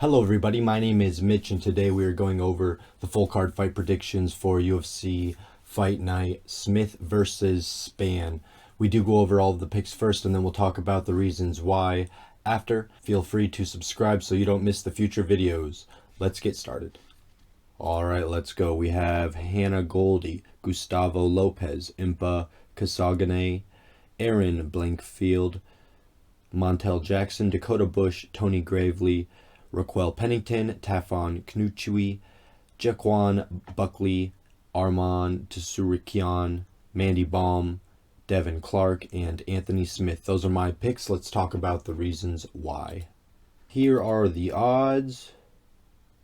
Hello everybody, my name is Mitch and today we are going over the full card fight predictions for UFC Fight Night, Smith versus Spann. We do go over all of the picks first and then we'll talk about the reasons why after. Feel free to subscribe so you don't miss the future videos. Let's get started. Alright, let's go. We have Hannah Goldie, Gustavo Lopez, Imbakasaganae, Aaron Blankfield, Montel Jackson, Dakota Bush, Tony Gravely, Raquel Pennington, Taffon, Kanukui, Kion, Buckley, Armand Kion, Mandy, Baum, Devin Clark, and Anthony Smith. Those are my picks. Let's talk about the reasons why. Here are the odds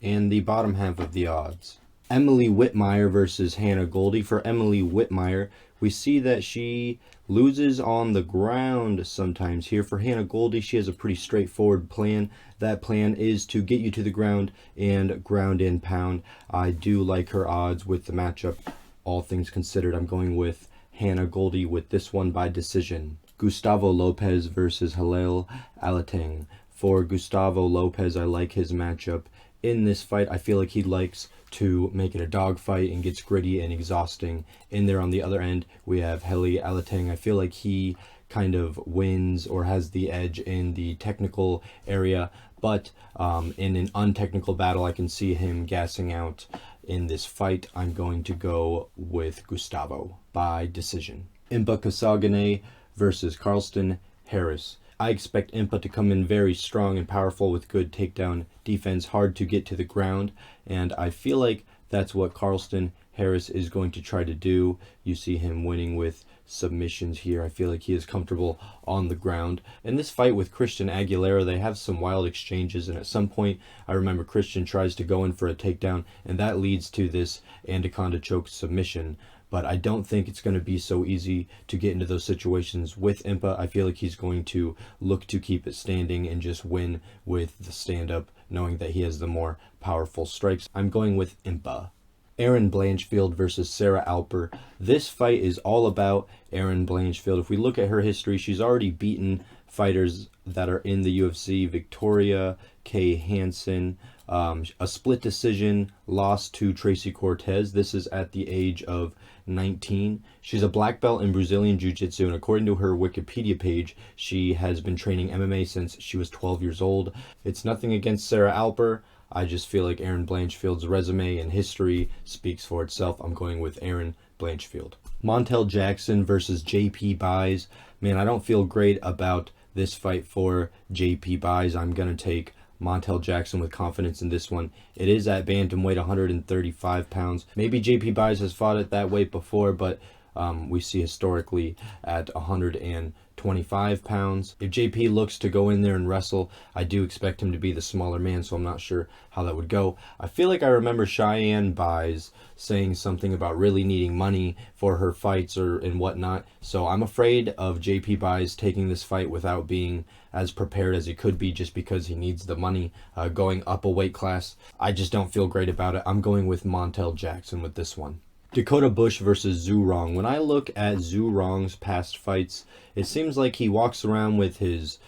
and the bottom half of the odds. Emily Whitmire versus Hannah Goldie. For Emily Whitmire, we see that she loses on the ground sometimes here. For Hannah Goldie, she has a pretty straightforward plan. That plan is to get you to the ground and ground and pound. I do like her odds with the matchup. All things considered, I'm going with Hannah Goldie with this one by decision. Gustavo Lopez versus Hallel, Aleting. For Gustavo Lopez, I like his matchup. In this fight, I feel like he likes to make it a dogfight and gets gritty and exhausting. In there on the other end, we have Aleting. I feel like he kind of wins or has the edge in the technical area, but in an untechnical battle, I can see him gassing out. In this fight, I'm going to go with Gustavo by decision. Imbakasaganae versus Carlston Harris. I expect Impa to come in very strong and powerful with good takedown defense, hard to get to the ground, and I feel like that's what Carlston Harris is going to try to do. You see him winning with submissions here. I feel like he is comfortable on the ground. In this fight with Christian Aguilera, they have some wild exchanges, and at some point, I remember Christian tries to go in for a takedown, and that leads to this anaconda choke submission. But I don't think it's going to be so easy to get into those situations with Impa. I feel like he's going to look to keep it standing and just win with the stand-up, knowing that he has the more powerful strikes. I'm going with Impa. Erin Blanchfield versus Sarah Alper. This fight is all about Erin Blanchfield. If we look at her history, she's already beaten fighters that are in the UFC. Victoria K. Hansen, a split decision loss to Tracy Cortez. This is at the age of 19. She's a black belt in Brazilian Jiu-Jitsu, and according to her Wikipedia page, she has been training MMA since she was 12 years old. It's nothing against Sarah Alper. I just feel like Erin Blanchfield's resume and history speaks for itself. I'm going with Erin Blanchfield. Montel Jackson versus JP Buys. Man, I don't feel great about this fight for JP Buys. I'm going to take Montel Jackson with confidence in this one. It is at bantamweight, 135 pounds. Maybe JP Buys has fought at that weight before, but we see historically at 125 pounds. If JP looks to go in there and wrestle, I do expect him to be the smaller man, so I'm not sure how that would go. I feel like I remember Cheyenne Buys saying something about really needing money for her fights and whatnot, so I'm afraid of JP Buys taking this fight without being as prepared as he could be just because he needs the money going up a weight class. I just don't feel great about it. I'm going with Montel Jackson with this one. Dakota Bush versus Zhu Rong. When I look at Zhu Rong's past fights, it seems like he walks around with his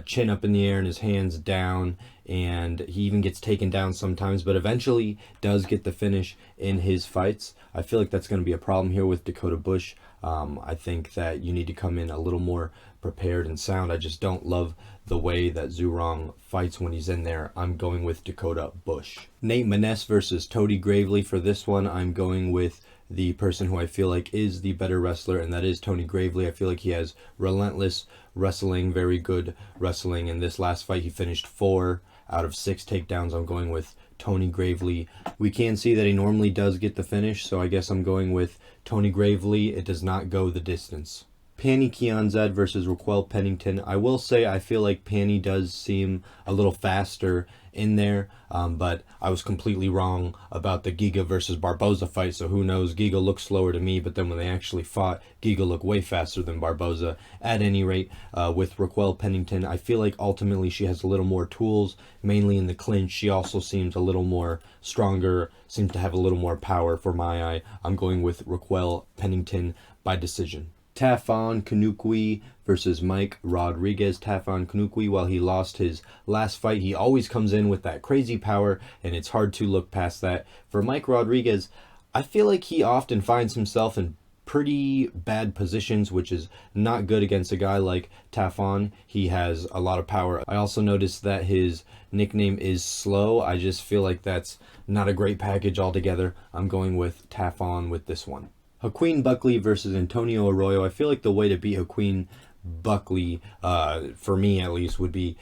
chin up in the air and his hands down, and he even gets taken down sometimes, but eventually does get the finish in his fights. I feel like that's going to be a problem here with Dakota Bush. I think that you need to come in a little more prepared and sound. I just don't love the way that Zhu Rong fights when he's in there. I'm going with Dakota Bush. Nate Maness versus Tony Gravely. For this one, I'm going with the person who I feel like is the better wrestler, and that is Tony Gravely. I feel like he has relentless wrestling, very good wrestling. In this last fight, he finished 4 out of 6 takedowns. I'm going with Tony Gravely. We can see that he normally does get the finish, so I guess I'm going with Tony Gravely. It does not go the distance. Panty Kion versus Raquel Pennington. I will say I feel like Panty does seem a little faster in there, but I was completely wrong about the Giga versus Barboza fight, so who knows. Giga looked slower to me, but then when they actually fought, Giga looked way faster than Barboza. At any rate, with Raquel Pennington, I feel like ultimately she has a little more tools, mainly in the clinch. She also seems a little more stronger, seems to have a little more power for my eye. I'm going with Raquel Pennington by decision. Taffon Kanukui versus Mike Rodriguez. Taffon Kanukui, while he lost his last fight, he always comes in with that crazy power, and it's hard to look past that. For Mike Rodriguez, I feel like he often finds himself in pretty bad positions, which is not good against a guy like Taffon. He has a lot of power. I also noticed that his nickname is Slow. I just feel like that's not a great package altogether. I'm going with Taffon with this one. Joaquin Buckley versus Antonio Arroyo. I feel like the way to beat Joaquin Buckley, for me at least, would be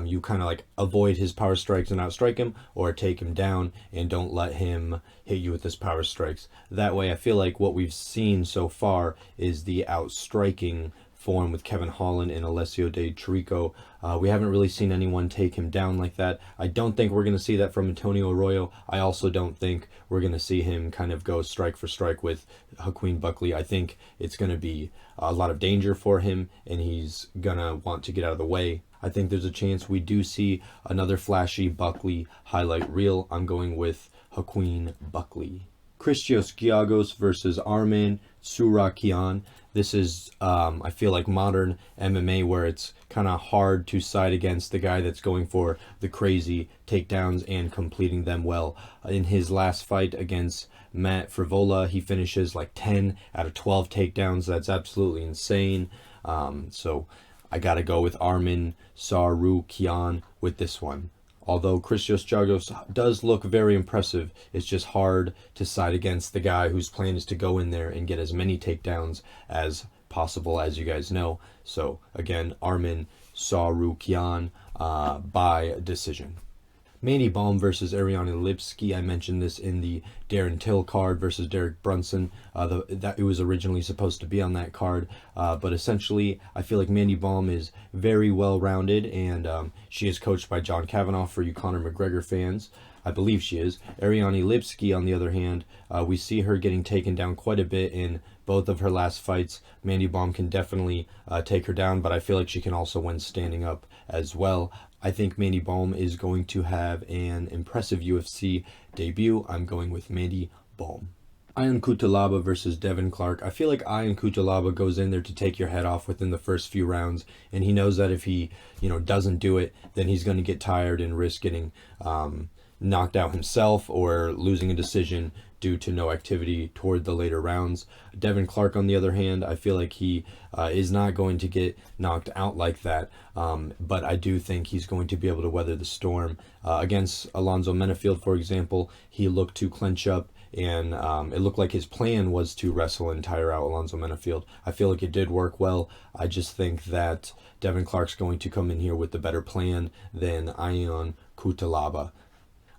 you kind of like avoid his power strikes and outstrike him, or take him down and don't let him hit you with his power strikes. That way, I feel like what we've seen so far is the outstriking form with Kevin Holland and Alessio De Chirico. We haven't really seen anyone take him down like that. I don't think we're going to see that from Antonio Arroyo. I also don't think we're going to see him kind of go strike for strike with Joaquin Buckley. I think it's going to be a lot of danger for him, and he's going to want to get out of the way. I think there's a chance we do see another flashy Buckley highlight reel. I'm going with Joaquin Buckley. Christos Giagos versus Arman Tsourakian. This is, I feel like, modern MMA, where it's kind of hard to side against the guy that's going for the crazy takedowns and completing them well. In his last fight against Matt Frivola, he finishes like 10 out of 12 takedowns. That's absolutely insane. So I got to go with Arman Tsourakian with this one. Although Christos Giagos does look very impressive, it's just hard to side against the guy whose plan is to go in there and get as many takedowns as possible, as you guys know. So again, Arman Tsourakian by decision. Manny Baum versus Ariana Lipsky. I mentioned this in the Darren Till card versus Derek Brunson. That it was originally supposed to be on that card, but essentially I feel like Mandy Baum is very well rounded, and she is coached by John Kavanagh for you Conor McGregor fans. I believe she is. Ariana Lipsky, on the other hand, we see her getting taken down quite a bit in both of her last fights. Mandy Baum can definitely take her down, but I feel like she can also win standing up as well. I think Mandy Baum is going to have an impressive UFC debut. I'm going with Mandy Baum. Ayan Kutilaba versus Devin Clark. I feel like Ayan Kutilaba goes in there to take your head off within the first few rounds, and he knows that if he, doesn't do it, then he's going to get tired and risk getting knocked out himself or losing a decision due to no activity toward the later rounds. Devin Clark, on the other hand, I feel like he is not going to get knocked out like that, but I do think he's going to be able to weather the storm. Against Alonzo Menafield, for example, he looked to clench up, and it looked like his plan was to wrestle and tire out Alonzo Menafield. I feel like it did work well. I just think that Devin Clark's going to come in here with the better plan than Ayan Kutilaba.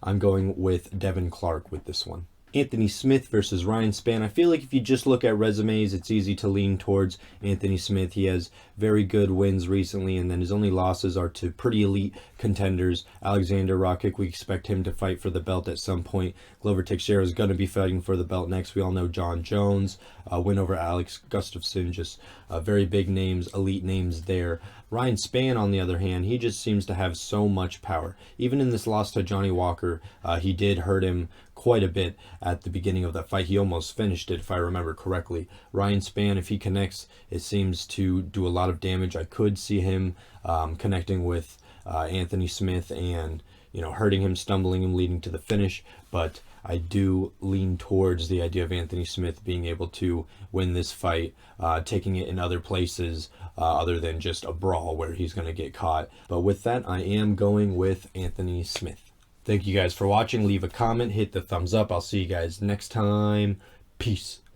I'm going with Devin Clark with this one. Anthony Smith versus Ryan Spann. I feel like if you just look at resumes, it's easy to lean towards Anthony Smith. He has very good wins recently, and then his only losses are to pretty elite contenders. Alexander Rakic, we expect him to fight for the belt at some point. Glover Teixeira is going to be fighting for the belt next. We all know John Jones, win over Alex Gustafsson, just very big names, elite names there. Ryan Spann, on the other hand, he just seems to have so much power. Even in this loss to Johnny Walker, he did hurt him quite a bit at the beginning of that fight. He almost finished it, if I remember correctly. Ryan Spann, if he connects, it seems to do a lot of damage. I could see him connecting with Anthony Smith and hurting him, stumbling him, leading to the finish. But I do lean towards the idea of Anthony Smith being able to win this fight, taking it in other places other than just a brawl where he's going to get caught. But with that, I am going with Anthony Smith. Thank you guys for watching. Leave a comment, hit the thumbs up. I'll see you guys next time. Peace.